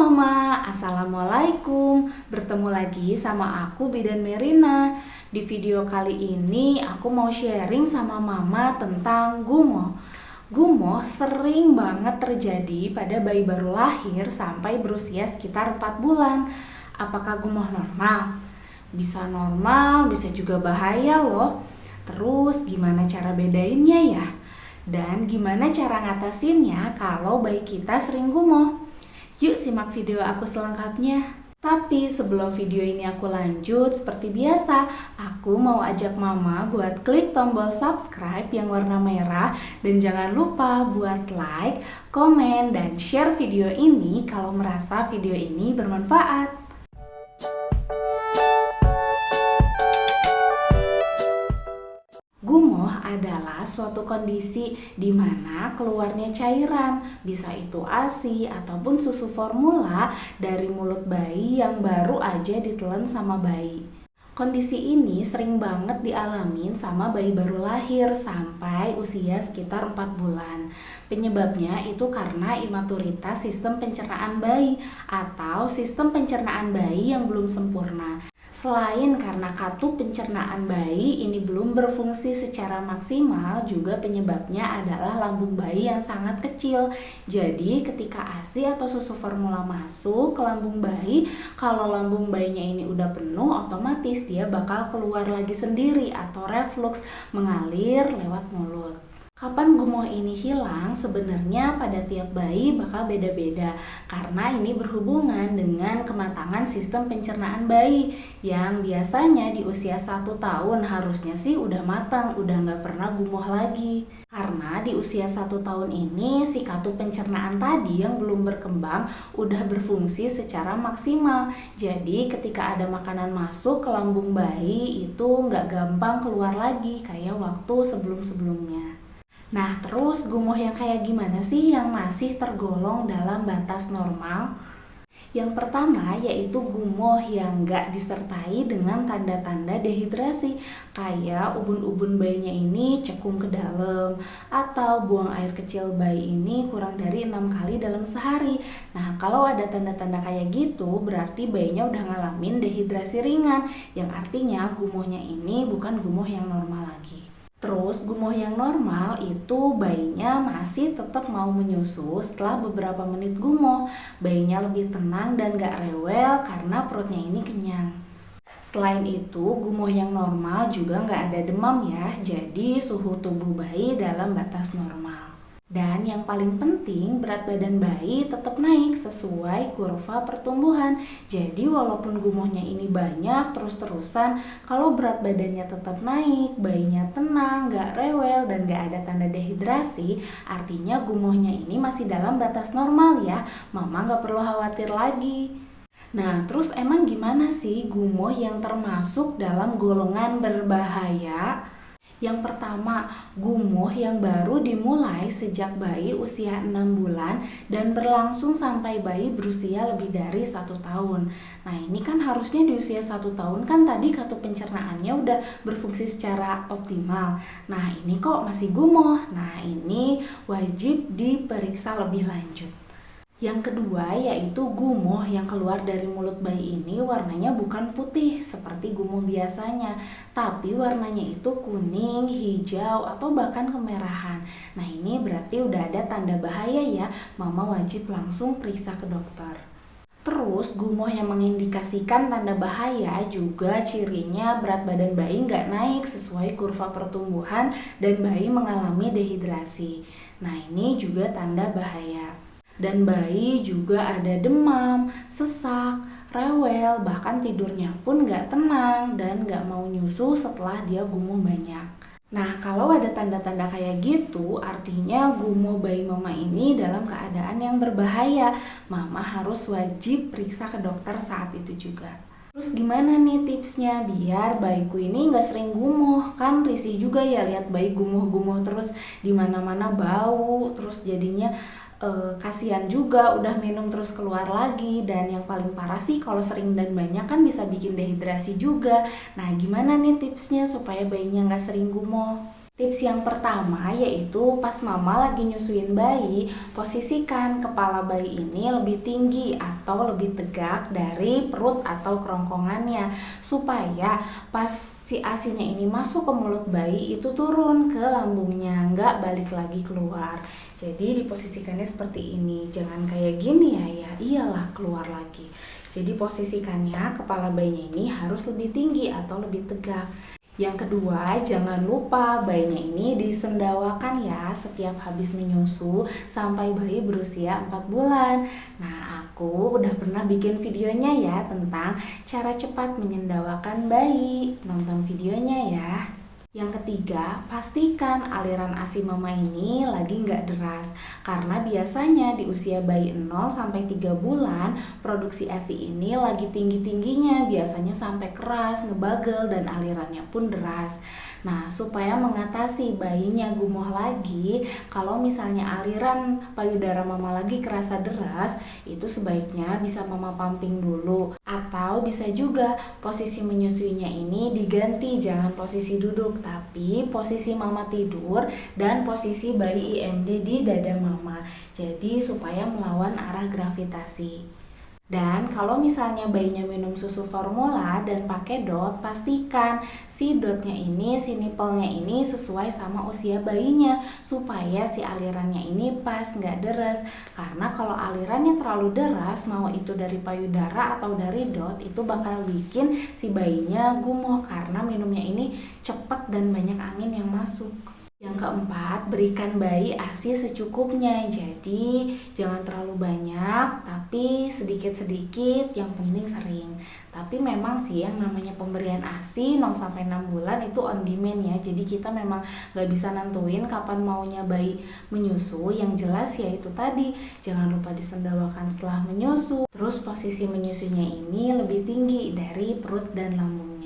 Mama, Assalamualaikum. Bertemu lagi sama aku Bidan Merina. Di video kali ini aku mau sharing sama Mama tentang gumoh. Gumoh sering banget terjadi pada bayi baru lahir sampai berusia sekitar 4 bulan. Apakah gumoh normal? Bisa normal, bisa juga bahaya loh. Terus gimana cara bedainnya ya? Dan gimana cara ngatasinnya kalau bayi kita sering gumoh? Yuk simak video aku selengkapnya. Tapi sebelum video ini aku lanjut, seperti biasa, aku mau ajak Mama buat klik tombol subscribe yang warna merah. Dan jangan lupa buat like, komen, dan share video ini kalau merasa video ini bermanfaat. Gumoh adalah suatu kondisi di mana keluarnya cairan, bisa itu ASI ataupun susu formula dari mulut bayi yang baru aja ditelan sama bayi. Kondisi ini sering banget dialamin sama bayi baru lahir sampai usia sekitar 4 bulan. Penyebabnya itu karena imaturitas sistem pencernaan bayi atau sistem pencernaan bayi yang belum sempurna. Selain karena katup pencernaan bayi ini belum berfungsi secara maksimal, juga penyebabnya adalah lambung bayi yang sangat kecil. Jadi ketika ASI atau susu formula masuk ke lambung bayi, kalau lambung bayinya ini udah penuh, otomatis dia bakal keluar lagi sendiri atau reflux, mengalir lewat mulut. Kapan gumoh ini hilang? Sebenarnya pada tiap bayi bakal beda-beda karena ini berhubungan dengan kematangan sistem pencernaan bayi yang biasanya di usia 1 tahun harusnya sih udah matang, udah nggak pernah gumoh lagi. Karena di usia 1 tahun ini si katup pencernaan tadi yang belum berkembang udah berfungsi secara maksimal. Jadi ketika ada makanan masuk ke lambung bayi itu nggak gampang keluar lagi kayak waktu sebelum-sebelumnya. Nah, terus gumoh yang kayak gimana sih yang masih tergolong dalam batas normal? Yang pertama yaitu gumoh yang nggak disertai dengan tanda-tanda dehidrasi, kayak ubun-ubun bayinya ini cekung ke dalam atau buang air kecil bayi ini kurang dari 6 kali dalam sehari. Nah, kalau ada tanda-tanda kayak gitu berarti bayinya udah ngalamin dehidrasi ringan, yang artinya gumohnya ini bukan gumoh yang normal lagi. Terus gumoh yang normal itu bayinya masih tetap mau menyusu setelah beberapa menit gumoh. Bayinya lebih tenang dan gak rewel karena perutnya ini kenyang. Selain itu, gumoh yang normal juga gak ada demam ya, jadi suhu tubuh bayi dalam batas normal. Dan yang paling penting, berat badan bayi tetap naik sesuai kurva pertumbuhan. Jadi walaupun gumohnya ini banyak terus-terusan, kalau berat badannya tetap naik, bayinya tenang, gak rewel, dan gak ada tanda dehidrasi, artinya gumohnya ini masih dalam batas normal ya. Mama gak perlu khawatir lagi. Nah, terus emang gimana sih gumoh yang termasuk dalam golongan berbahaya? Yang pertama, gumoh yang baru dimulai sejak bayi usia 6 bulan dan berlangsung sampai bayi berusia lebih dari 1 tahun. Nah, ini kan harusnya di usia 1 tahun kan tadi katup pencernaannya udah berfungsi secara optimal. Nah, ini kok masih gumoh. Nah, ini wajib diperiksa lebih lanjut. Yang kedua yaitu gumoh yang keluar dari mulut bayi ini warnanya bukan putih seperti gumoh biasanya, tapi warnanya itu kuning, hijau, atau bahkan kemerahan. Nah, ini berarti udah ada tanda bahaya ya, Mama wajib langsung periksa ke dokter. Terus gumoh yang mengindikasikan tanda bahaya juga cirinya berat badan bayi nggak naik sesuai kurva pertumbuhan dan bayi mengalami dehidrasi. Nah, ini juga tanda bahaya. Dan bayi juga ada demam, sesak, rewel, bahkan tidurnya pun gak tenang dan gak mau nyusu setelah dia gumoh banyak. Nah, kalau ada tanda-tanda kayak gitu, artinya gumoh bayi Mama ini dalam keadaan yang berbahaya. Mama harus wajib periksa ke dokter saat itu juga. Terus gimana nih tipsnya biar bayiku ini gak sering gumoh? Kan risih juga ya lihat bayi gumoh-gumoh terus di mana-mana bau, terus jadinya kasihan juga udah minum terus keluar lagi. Dan yang paling parah sih kalau sering dan banyak kan bisa bikin dehidrasi juga. Nah, gimana nih tipsnya supaya bayinya nggak sering gumoh? Tips yang pertama yaitu pas mama lagi nyusuin bayi, posisikan kepala bayi ini lebih tinggi atau lebih tegak dari perut atau kerongkongannya supaya pas si asinya ini masuk ke mulut bayi itu turun ke lambungnya, nggak balik lagi keluar. Jadi diposisikannya seperti ini, jangan kayak gini ya, iyalah keluar lagi. Jadi posisikannya kepala bayinya ini harus lebih tinggi atau lebih tegak. Yang kedua, jangan lupa bayinya ini disendawakan ya setiap habis menyusu sampai bayi berusia 4 bulan. Nah, aku udah pernah bikin videonya ya tentang cara cepat menyendawakan bayi. Nonton videonya ya. Yang ketiga, pastikan aliran ASI mama ini lagi nggak deras. Karena biasanya di usia bayi 0-3 bulan, produksi ASI ini lagi tinggi-tingginya, biasanya sampai keras, ngebagel, dan alirannya pun deras. Nah, supaya mengatasi bayinya gumoh lagi, kalau misalnya aliran payudara mama lagi kerasa deras, itu sebaiknya bisa mama pumping dulu. Atau bisa juga posisi menyusuinya ini diganti, jangan posisi duduk, tapi posisi mama tidur dan posisi bayi IMD di dada mama. Jadi supaya melawan arah gravitasi. Dan kalau misalnya bayinya minum susu formula dan pakai dot, pastikan si dotnya ini, si nipelnya ini sesuai sama usia bayinya supaya si alirannya ini pas, nggak deres. Karena kalau alirannya terlalu deras, mau itu dari payudara atau dari dot, itu bakal bikin si bayinya gumoh karena minumnya ini cepat dan banyak angin yang masuk. Yang keempat, berikan bayi ASI secukupnya. Jadi jangan terlalu banyak, tapi sedikit-sedikit, yang penting sering. Tapi memang sih yang namanya pemberian ASI 0-6 bulan itu on demand ya. Jadi kita memang gak bisa nentuin kapan maunya bayi menyusu. Yang jelas ya itu tadi, jangan lupa disendawakan setelah menyusu. Terus posisi menyusunya ini lebih tinggi dari perut dan lambungnya.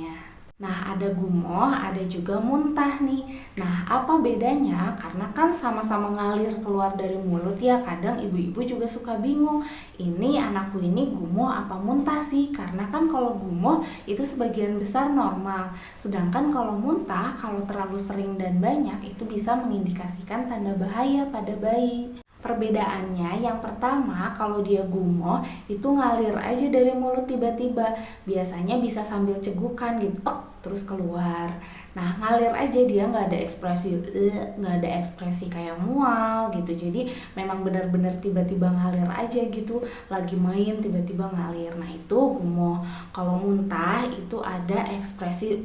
Nah, ada gumoh, ada juga muntah nih. Nah, apa bedanya? Karena kan sama-sama ngalir keluar dari mulut ya, kadang ibu-ibu juga suka bingung. Ini anakku ini gumoh apa muntah sih? Karena kan kalau gumoh itu sebagian besar normal. Sedangkan kalau muntah, kalau terlalu sering dan banyak, itu bisa mengindikasikan tanda bahaya pada bayi. Perbedaannya yang pertama, kalau dia gumoh itu ngalir aja dari mulut tiba-tiba, biasanya bisa sambil cegukan gitu, terus keluar. Nah, ngalir aja, dia nggak ada ekspresi kayak mual gitu. Jadi memang benar-benar tiba-tiba ngalir aja gitu, lagi main tiba-tiba ngalir. Nah, itu gumoh. Kalau muntah itu ada ekspresi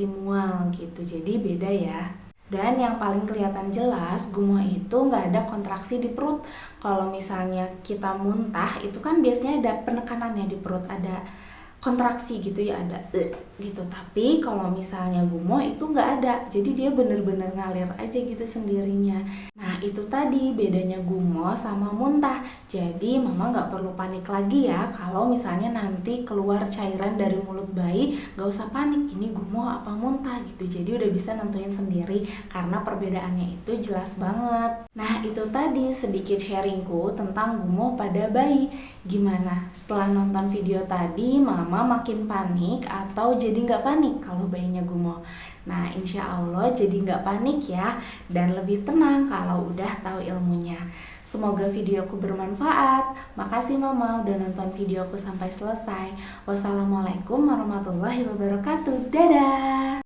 mual gitu. Jadi beda ya. Dan yang paling kelihatan jelas, gumoh itu nggak ada kontraksi di perut. Kalau misalnya kita muntah, itu kan biasanya ada penekanannya di perut, ada kontraksi gitu ya, ada gitu. Tapi kalau misalnya gumoh itu nggak ada, jadi dia bener-bener ngalir aja gitu sendirinya. Nah, itu tadi bedanya gumoh sama muntah. Jadi mama nggak perlu panik lagi ya kalau misalnya nanti keluar cairan dari mulut bayi, nggak usah panik ini gumoh apa muntah gitu. Jadi udah bisa nentuin sendiri karena perbedaannya itu jelas banget. Nah, itu tadi sedikit sharingku tentang gumoh pada bayi. Gimana setelah nonton video tadi, mama makin panik atau jadi nggak panik kalau bayinya gumoh? Nah, insya Allah jadi nggak panik ya, dan lebih tenang kalau udah tahu ilmunya. Semoga videoku bermanfaat. Makasih mama udah nonton videoku sampai selesai. Wassalamualaikum warahmatullahi wabarakatuh. Dadah!